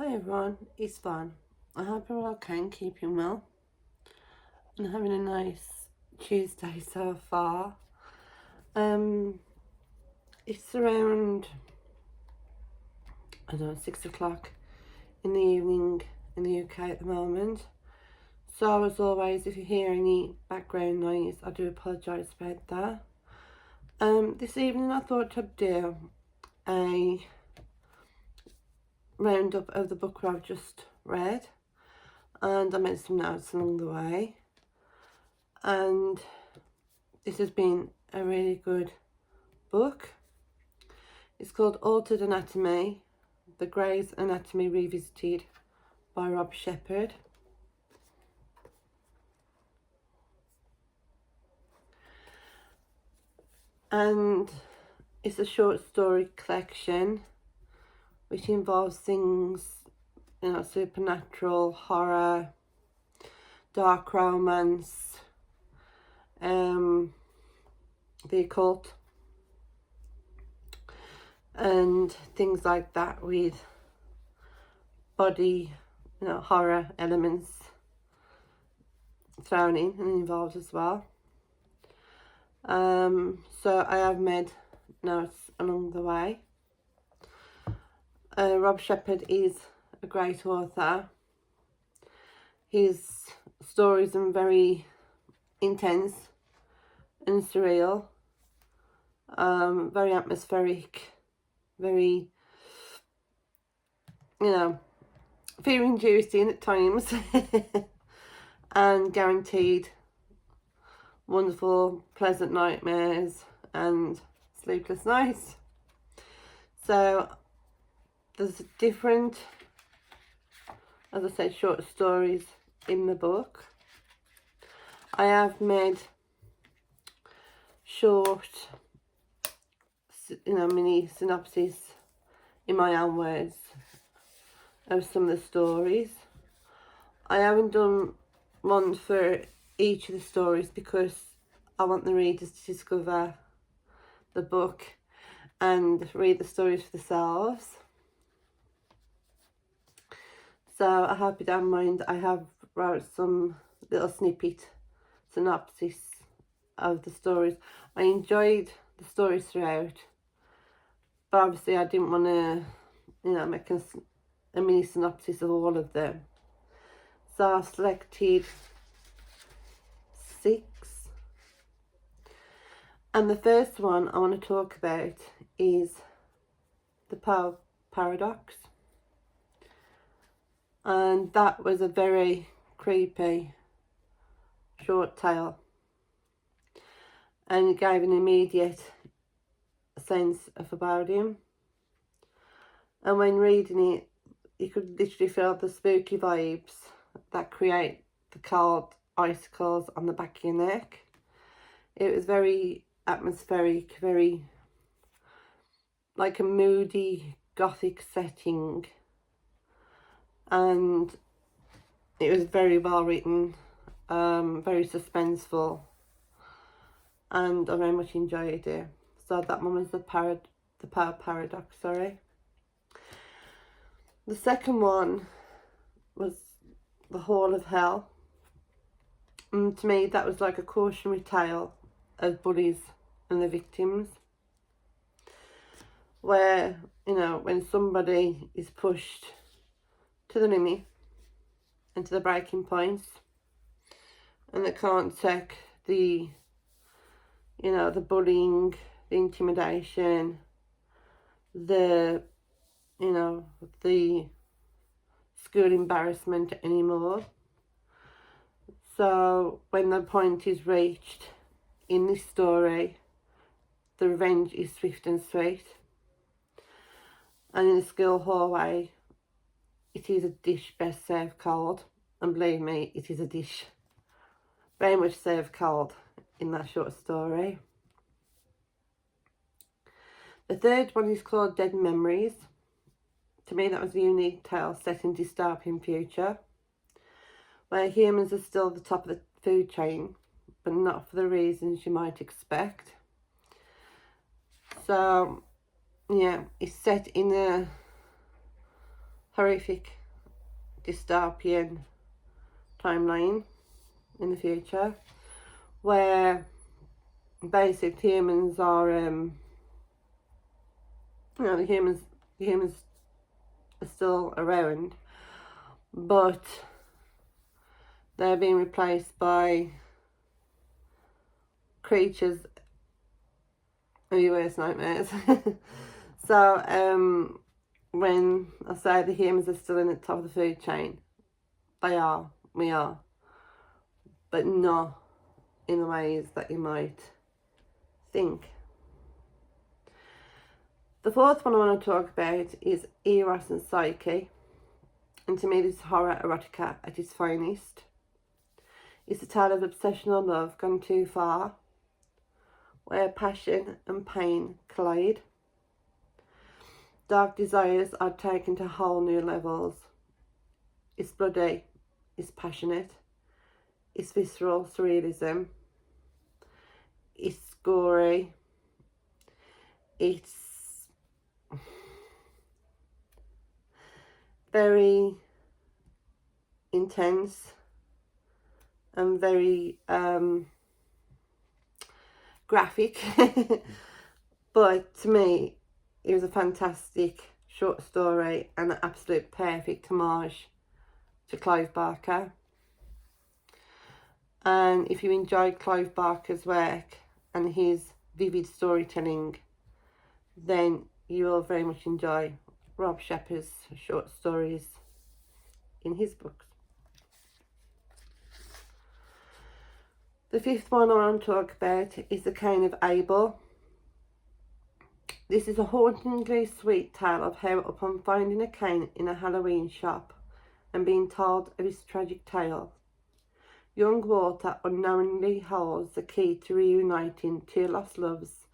Hi everyone, it's Van. I hope you're all okay and keeping well and having a nice Tuesday so far. It's around, I don't know, 6 o'clock in the evening in the UK at the moment. So as always, if you hear any background noise, I do apologise about that. This evening I thought I'd do a roundup of the book I've just read, and I made some notes along the way, and this has been a really good book. It's called Altered Anatomy, The Grey's Anatomy Revisited by Rob Shepherd. And it's a short story collection which involves things, supernatural, horror, dark romance, the occult, and things like that, with body, horror elements thrown in and involved as well. So I have made notes along the way. Rob Shepherd is a great author. His stories are very intense and surreal, very atmospheric, very, fear-inducing at times, and guaranteed wonderful, pleasant nightmares and sleepless nights. So there's different, as I said, short stories in the book. I have made short, mini synopses in my own words of some of the stories. I haven't done one for each of the stories because I want the readers to discover the book and read the stories for themselves. So I hope you don't mind. I have wrote some little snippet synopsis of the stories. I enjoyed the stories throughout, but obviously I didn't want to, make a mini synopsis of all of them. So I've selected 6. And the first one I want to talk about is the Poe Paradox. And that was a very creepy short tale, and it gave an immediate sense of foreboding. And when reading it, you could literally feel the spooky vibes that create the cold icicles on the back of your neck. It was very atmospheric, very like a moody gothic setting, and it was very well written, very suspenseful, and I very much enjoyed it. So that one was the Poe Paradox, sorry. The second one was The Hall of Hell. And to me, that was like a cautionary tale of bullies and the victims, where, when somebody is pushed to the limit and to the breaking points, and they can't take the, the bullying, the intimidation, the, the school embarrassment anymore. So when the point is reached in this story, the revenge is swift and sweet. And in the school hallway, it is a dish best served cold. And believe me, it is a dish very much served cold in that short story. The third one is called Dead Memories. To me, that was a unique tale set in dystopian future, where humans are still at the top of the food chain, but not for the reasons you might expect. So, yeah, it's set in a horrific dystopian timeline in the future where basically humans are, the humans are still around, but they're being replaced by creatures of your worst nightmares. So, when I say the humans are still in the top of the food chain, we are, but not in the ways that you might think. The fourth one I want to talk about is Eros and Psyche, and to me this is horror erotica at its finest. It's a tale of obsession or love gone too far, where passion and pain collide. Dark desires are taken to whole new levels. It's bloody, it's passionate, it's visceral surrealism, it's gory, it's very intense and very graphic. But to me it was a fantastic short story and an absolute perfect homage to Clive Barker. And if you enjoyed Clive Barker's work and his vivid storytelling, then you will very much enjoy Rob Shepard's short stories in his books. The fifth one I want to talk about is The Cain of Abel. This is a hauntingly sweet tale of how, upon finding a cane in a Halloween shop and being told of his tragic tale, young Walter unknowingly holds the key to reuniting two lost loves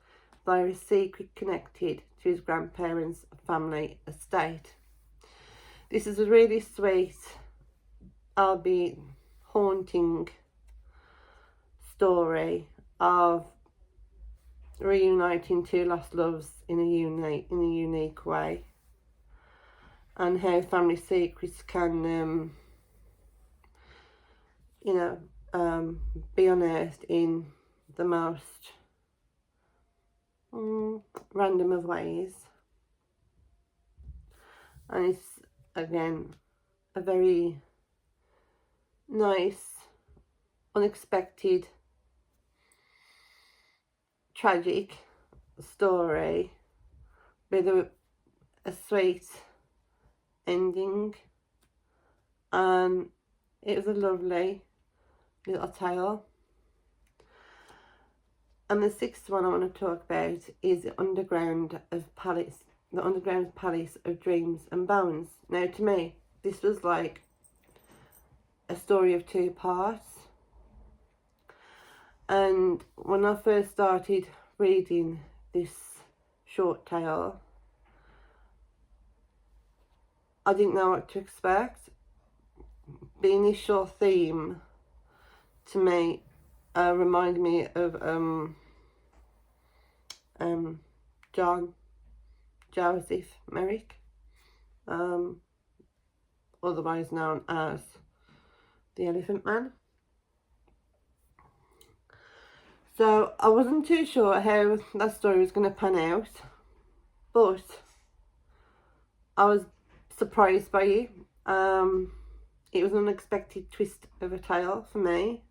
via a secret connected to his grandparents' family estate. This is a really sweet, albeit haunting story of reuniting two lost loves in a unique way, and how family secrets can be unearthed in the most random of ways. And it's again a very nice, unexpected, tragic story with a sweet ending, and it was a lovely little tale. And the sixth one I want to talk about is the underground palace of dreams and bones. Now, to me, this was like a story of two parts. And when I first started reading this short tale, I didn't know what to expect. The initial theme to me reminded me of Joseph Merrick, otherwise known as the Elephant Man. So I wasn't too sure how that story was going to pan out, but I was surprised by it. It was an unexpected twist of a tale for me.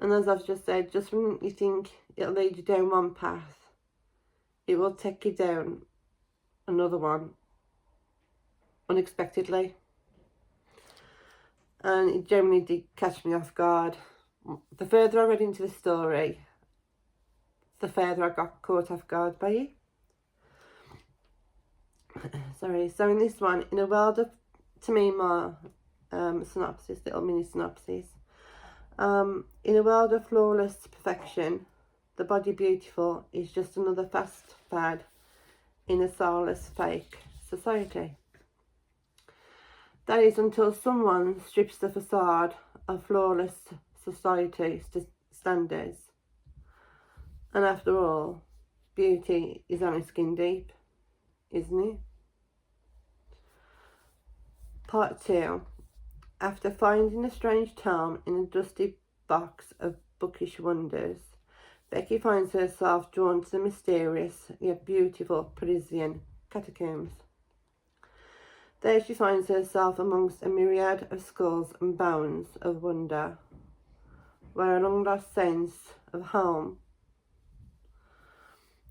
And as I've just said, just when you think it'll lead you down one path, it will take you down another one unexpectedly. And it generally did catch me off guard. The further I read into the story, the further I got caught off guard by it. Sorry. So in this one, in a world of, to me, more little mini synopsis. In a world of flawless perfection, the body beautiful is just another fast fad in a soulless fake society. That is until someone strips the facade of flawless society standards. And after all, beauty is only skin deep, isn't it? Part 2. After finding a strange tome in a dusty box of bookish wonders, Becky finds herself drawn to the mysterious yet beautiful Parisian catacombs. There she finds herself amongst a myriad of skulls and bones of wonder, where a long-lost sense of home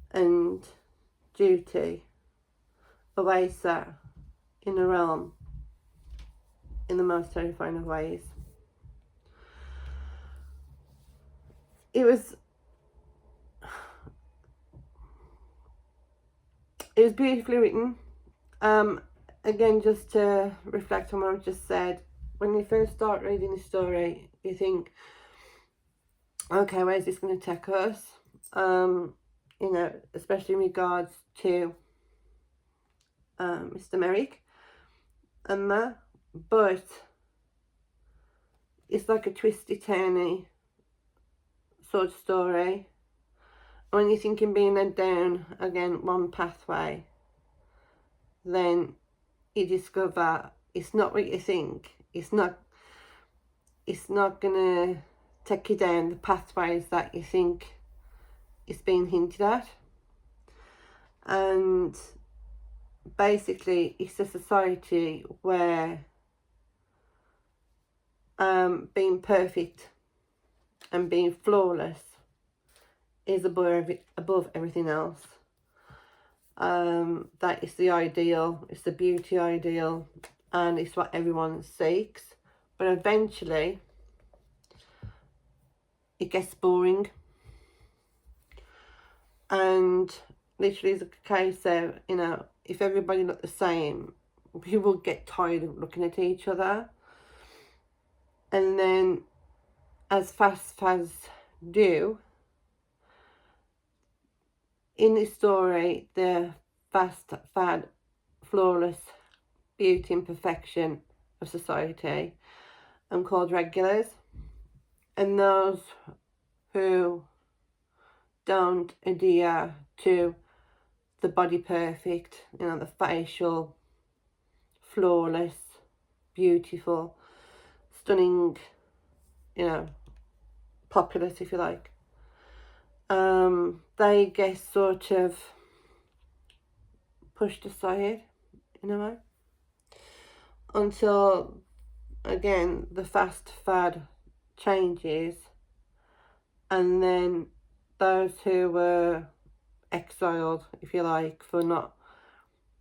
and duty awaits her in a realm in the most terrifying of ways. It was beautifully written. Again, just to reflect on what I've just said, when you first start reading the story, you think, okay, where's this going to take us? You know, especially in regards to Mr. Merrick and that, but it's like a twisty, turny sort of story. When you're thinking being led down again one pathway, then you discover it's not what you think. It's not gonna take you down the pathways that you think it's being hinted at. And basically it's a society where being perfect and being flawless is above everything else. That is the ideal, it's the beauty ideal, and it's what everyone seeks. But eventually it gets boring, and literally it's a case of, you know, if everybody looked the same, people would get tired of looking at each other. And then as fast as do, in this story, the fast, fad, flawless beauty and perfection of society are called regulars. And those who don't adhere to the body perfect, you know, the facial, flawless, beautiful, stunning, you know, populace, if you like, they get sort of pushed aside in a way, until again the fast fad changes, and then those who were exiled, if you like, for not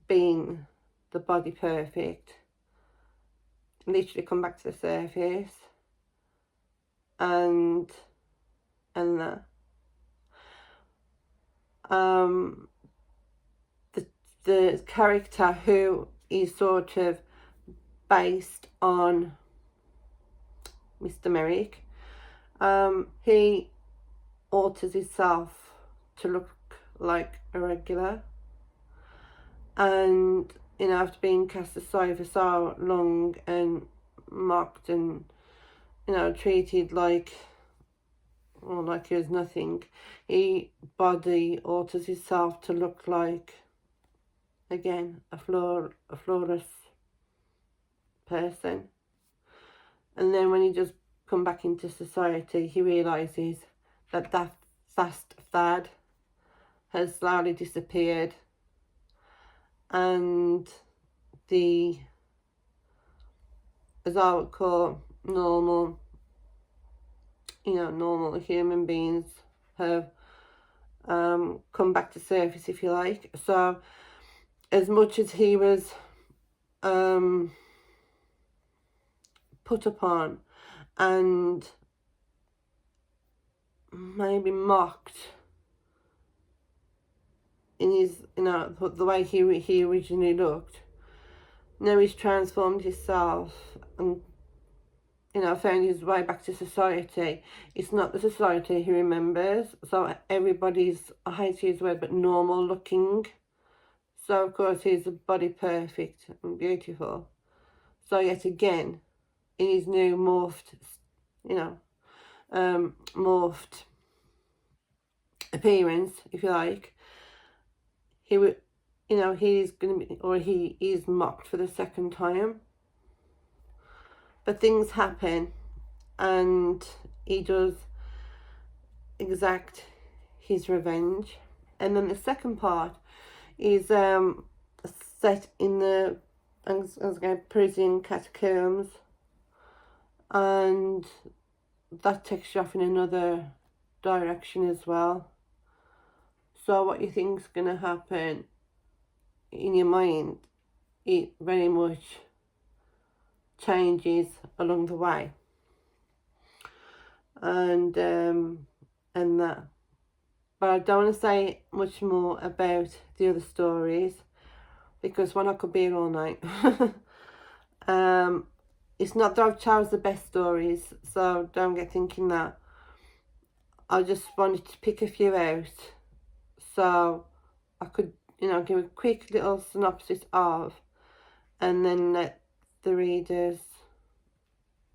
being the body perfect, literally come back to the surface, and that the character who is sort of based on Mr. Merrick, he alters himself to look like a regular, and you know, after being cast aside for so long and mocked and, you know, treated like, well, like he was nothing, he body alters himself to look like, again, a flawless person. And then when he just come back into society, he realises that that fast fad has slowly disappeared, and the, as I would call, normal, you know, normal human beings have come back to surface, if you like. So as much as he was put upon and maybe mocked in his, you know, the way he originally looked, now he's transformed himself and, you know, found his way back to society. It's not the society he remembers, so everybody's, I hate to use the word, but normal looking. So of course he's body perfect and beautiful. So yet again, in his new morphed, you know, morphed appearance, if you like, he would, you know, he's going to be, or he is mocked for the second time. but things happen and he does exact his revenge. And then the second part is set in the prison catacombs, and that takes you off in another direction as well. So what you think's gonna happen in your mind, it very much changes along the way. And that, but I don't want to say much more about the other stories because one, I could be here all night. It's not that I've chose the best stories, so don't get thinking that. I just wanted to pick a few out so I could, give a quick little synopsis of, and then let the readers,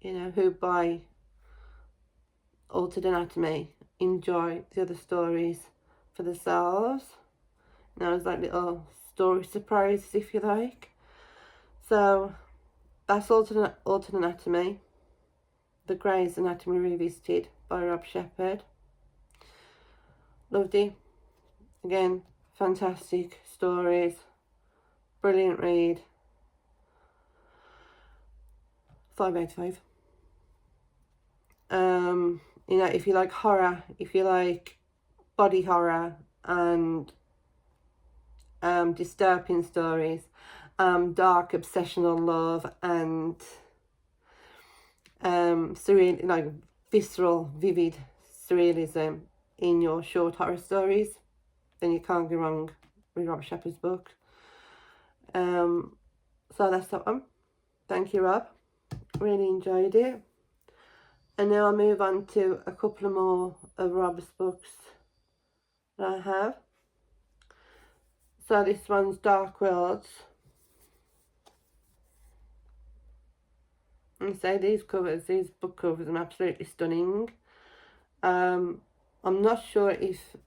who buy Altered Anatomy, enjoy the other stories for themselves. It's like little story surprises, if you like. So that's Altered Anatomy, the Grey's Anatomy Revisited by Rob Shepherd. Loved it. Again, fantastic stories, brilliant read. 5 out of 5. If you like horror, if you like body horror and disturbing stories, dark obsessional love and surreal, visceral, vivid surrealism in your short horror stories, then you can't go wrong with Rob Shepherd's book. So that's that one. Thank you, Rob. Really enjoyed it. And now I'll move on to a couple more of Rob's books that I have. So this one's Dark Worlds. And so these book covers are absolutely stunning. I'm not sure if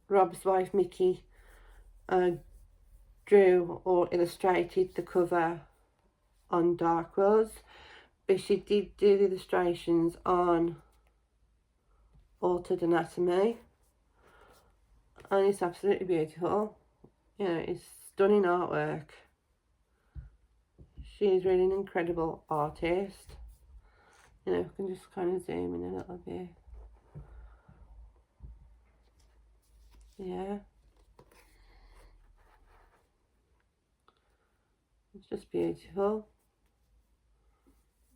Rob's wife Mickey drew or illustrated the cover on Dark Worlds, but she did do the illustrations on Altered Anatomy, and it's absolutely beautiful. It's stunning artwork. She's really an incredible artist. I can just kind of zoom in a little bit. Yeah, it's just beautiful.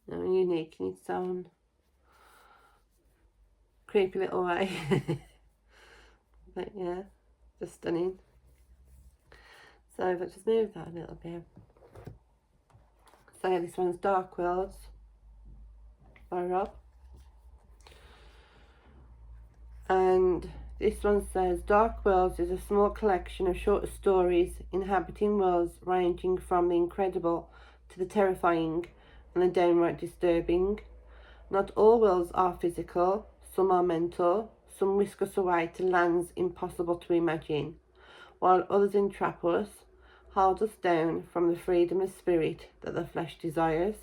Unique in its own creepy little way. But yeah, just stunning. So if I just move that a little bit. So this one's Dark Worlds by Rob. And this one says, Dark Worlds is a small collection of short stories inhabiting worlds ranging from the incredible to the terrifying and the downright disturbing. Not all worlds are physical, some are mental, some whisk us away to lands impossible to imagine, while others entrap us, hold us down from the freedom of spirit that the flesh desires.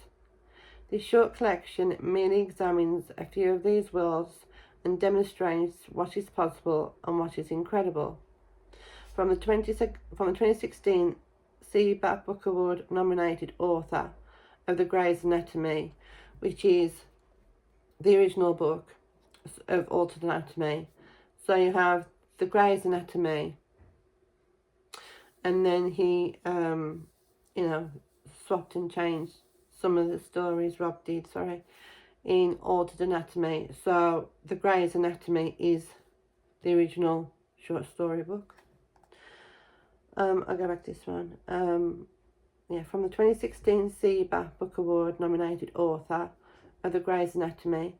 This short collection merely examines a few of these worlds and demonstrates what is possible and what is incredible. From the 2016 CBAT Book Award nominated author of the Grey's Anatomy, which is the original book of Altered Anatomy. So you have the Grey's Anatomy, and then he swapped and changed some of the stories Rob did, in Altered Anatomy. So the Grey's Anatomy is the original short story book. I'll go back to this one. From the 2016 CBAT Book Award nominated author of the Grey's Anatomy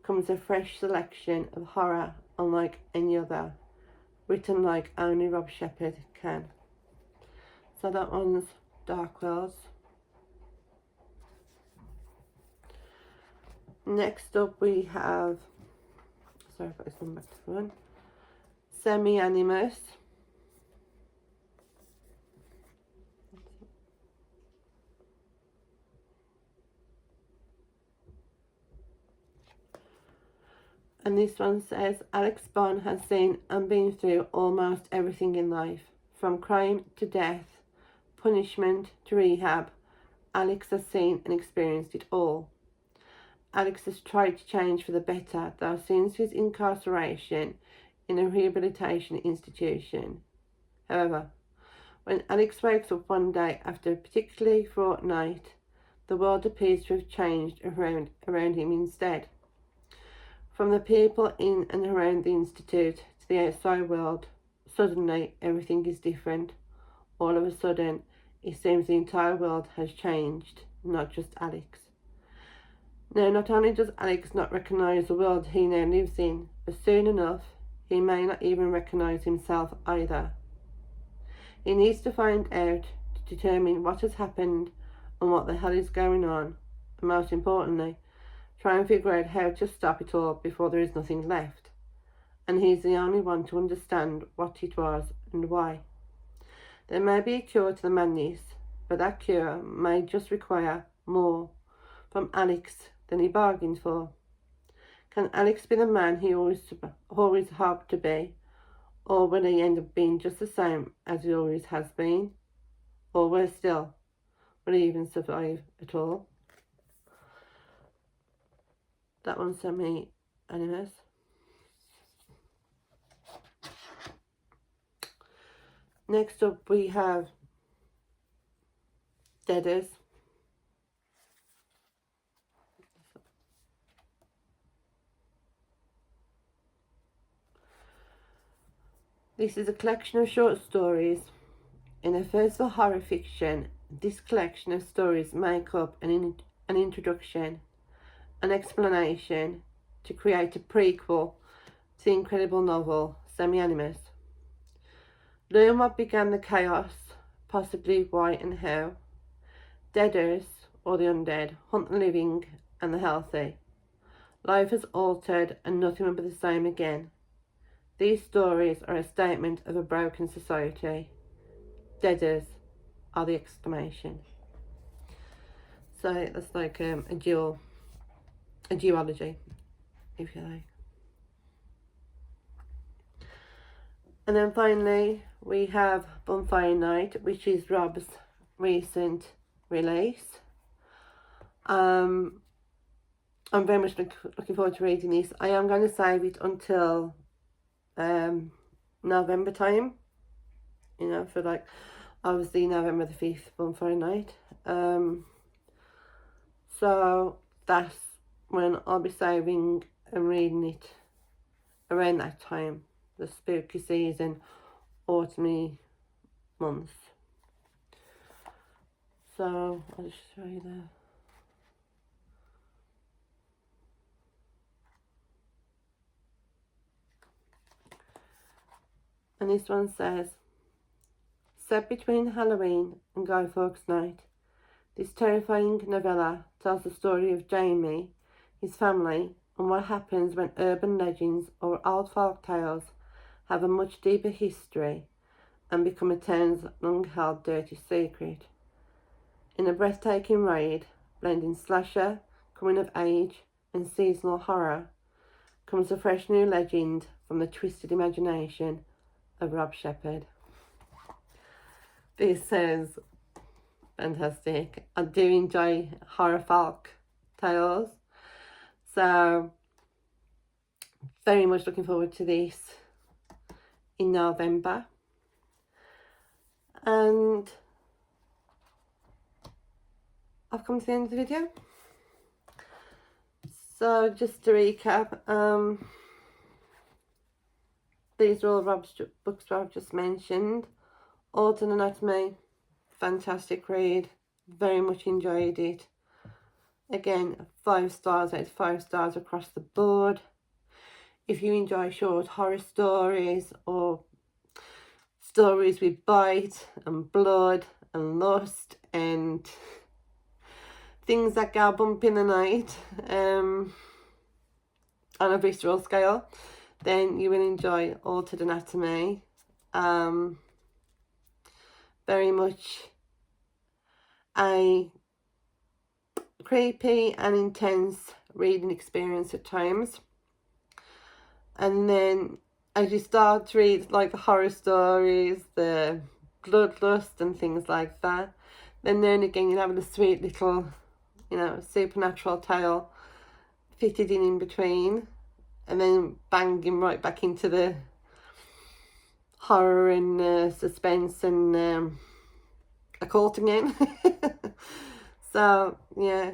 comes a fresh selection of horror unlike any other, written like only Rob Shepherd can. So that one's Dark Worlds. Next up we have, sorry, I've got this one back to front, Semianimus. And this one says, Alex Bond has seen and been through almost everything in life, from crime to death, punishment to rehab. Alex has seen and experienced it all. Alex has tried to change for the better, though since his incarceration in a rehabilitation institution. However, when Alex wakes up one day after a particularly fraught night, the world appears to have changed around him instead. From the people in and around the Institute to the outside world, suddenly everything is different. All of a sudden, it seems the entire world has changed, not just Alex. Now, not only does Alex not recognise the world he now lives in, but soon enough, he may not even recognise himself either. He needs to find out to determine what has happened and what the hell is going on, and most importantly, try and figure out how to stop it all before there is nothing left. And he's the only one to understand what it was and why. There may be a cure to the madness, but that cure may just require more from Alex than he bargained for. Can Alex be the man he always hoped to be, or will he end up being just the same as he always has been? Or worse still, will he even survive at all? That one's Semianimus. Next up we have Deaders. This is a collection of short stories. In a first for horror fiction, this collection of stories make up an introduction, an explanation to create a prequel to the incredible novel Semianimus. Learn what began the chaos, possibly why and how. Deaders, or the undead, hunt the living and the healthy. Life has altered and nothing will be the same again. These stories are a statement of a broken society. Deaders are the exclamation. So that's like a duology, if you like. And then finally we have Bonfire Night, which is Rob's recent release. I'm very much looking forward to reading this. I am going to save it until November time, for like obviously November the 5th, Bonfire Night. So that's when I'll be saving and reading it around that time, the spooky season, autumny months. So I'll just show you there. And this one says, set between Halloween and Guy Fawkes Night, this terrifying novella tells the story of Jamie, his family, and what happens when urban legends or old folk tales have a much deeper history and become a town's long-held dirty secret. In a breathtaking raid, blending slasher, coming of age, and seasonal horror, comes a fresh new legend from the twisted imagination of Rob Shepherd. This sounds fantastic. I do enjoy horror folk tales, so very much looking forward to this in November. And I've come to the end of the video. So just to recap, these are all Rob's books that I've just mentioned. Alternate Anatomy, fantastic read, very much enjoyed it. Again, 5 stars out of 5 stars across the board. If you enjoy short horror stories or stories with bite and blood and lust and things that go bump in the night on a visceral scale, then you will enjoy Altered Anatomy. Very much a creepy and intense reading experience at times. And then as you start to read like the horror stories, the bloodlust and things like that, then again you'll have a sweet little, you know, supernatural tale fitted in between, and then banging right back into the horror and suspense and occult again. So yeah,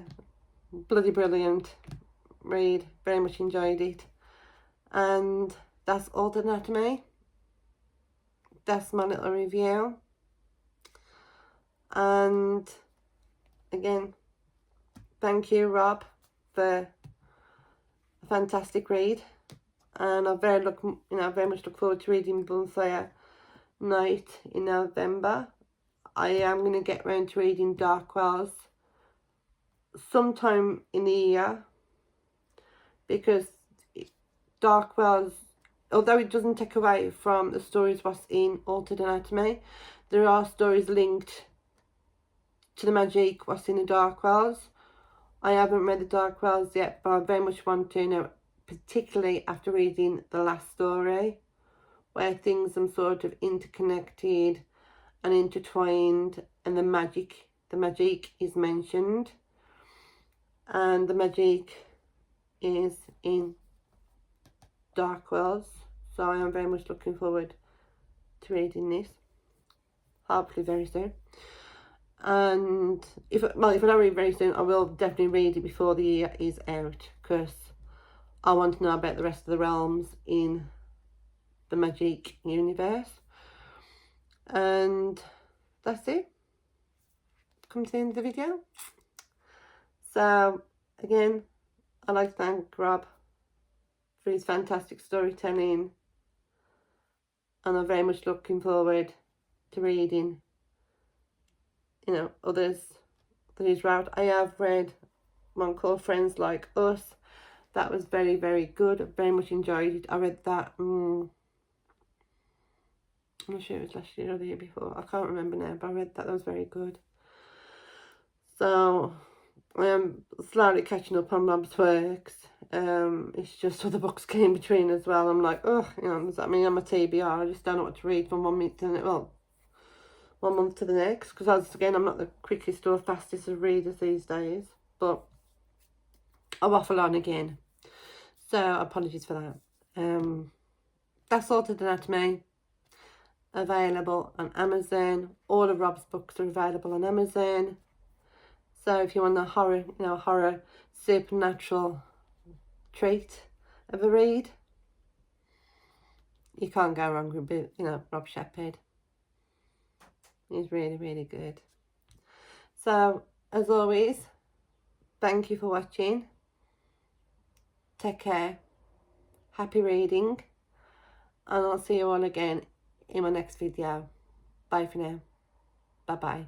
bloody brilliant read, very much enjoyed it. And that's all the anatomy. That's my little review. And again, thank you, Rob, for a fantastic read. And I very much look forward to reading Bonfire Night in November. I am going to get round to reading Darkwell's sometime in the year, because Darkwell's, although it doesn't take away from the stories what's in Altered Anatomy, there are stories linked to the magic what's in the Darkwells. I haven't read the Darkwells yet, but I very much want to now, particularly after reading the last story, where things are sort of interconnected and intertwined, and the magic is mentioned, and the magic is in Darkwells. So I am very much looking forward to reading this, hopefully very soon. And if I don't read very soon, I will definitely read it before the year is out, because I want to know about the rest of the realms in the magic universe. And that's it. Come to the end of the video. So again, I'd like to thank Rob for his fantastic storytelling, and I'm very much looking forward to reading, you know, others that he's wrote. I have read one called Friends Like Us. That was very, very good. Very much enjoyed it. I read that, I'm not sure it was last year or the year before. I can't remember now, but I read that. That was very good. So I am slowly catching up on Rob's works. It's just other books came between as well. I'm like, oh, you know, does that mean I'm a TBR? I just don't know what to read from one month to the next. Well, 1 month to the next, because again, I'm not the quickest or fastest of readers these days, but I waffle on again, so apologies for that. That's Altered Anatomy, available on Amazon. All of Rob's books are available on Amazon. So if you want a horror, horror supernatural treat of a read, you can't go wrong with, Rob Shepherd. He's really, really good. So as always, thank you for watching. Take care. Happy reading. And I'll see you all again in my next video. Bye for now. Bye bye.